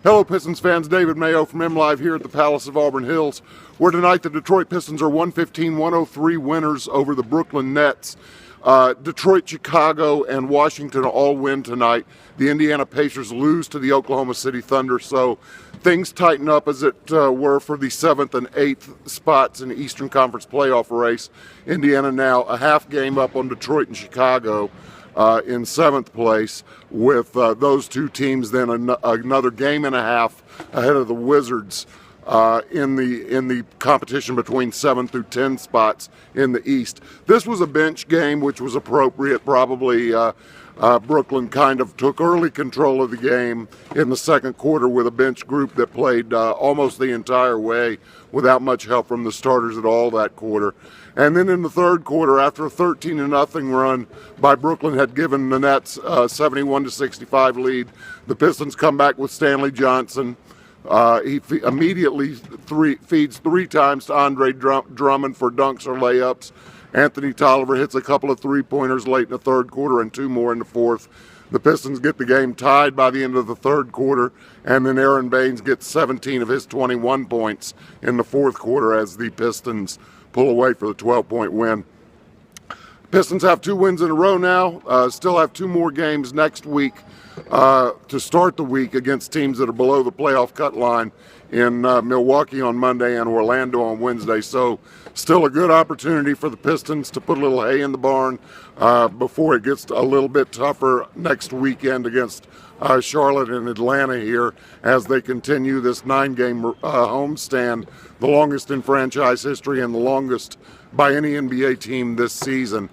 Hello Pistons fans, David Mayo from MLive here at the Palace of Auburn Hills, where tonight the Detroit Pistons are 115-103 winners over the Brooklyn Nets. Detroit, Chicago, and Washington all win tonight. The Indiana Pacers lose to the Oklahoma City Thunder, so things tighten up as it were for the 7th and 8th spots in the Eastern Conference playoff race. Indiana now a half game up on Detroit and Chicago in 7th place, with those two teams then another game and a half ahead of the Wizards in the competition between 7 through 10 spots in the East. This was a bench game, which was appropriate. Probably Brooklyn kind of took early control of the game in the second quarter with a bench group that played almost the entire way without much help from the starters at all that quarter. And then in the third quarter, after a 13-0 run by Brooklyn had given the Nets a 71-65 lead, the Pistons come back with Stanley Johnson. He immediately feeds three times to Andre Drummond for dunks or layups. Anthony Tolliver hits a couple of three-pointers late in the third quarter and two more in the fourth. The Pistons get the game tied by the end of the third quarter, and then Aaron Baines gets 17 of his 21 points in the fourth quarter as the Pistons pull away for the 12-point win. Pistons have 2 wins in a row now, still have 2 more games next week to start the week against teams that are below the playoff cut line in Milwaukee on Monday and Orlando on Wednesday. So still a good opportunity for the Pistons to put a little hay in the barn before it gets a little bit tougher next weekend against Charlotte and Atlanta here as they continue this 9-game homestand, the longest in franchise history and the longest by any NBA team this season.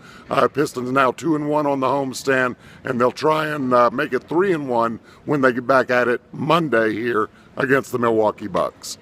Pistons now 2-1 on the homestand, and they'll try and make it 3-1 when they get back at it Monday here against the Milwaukee Bucks.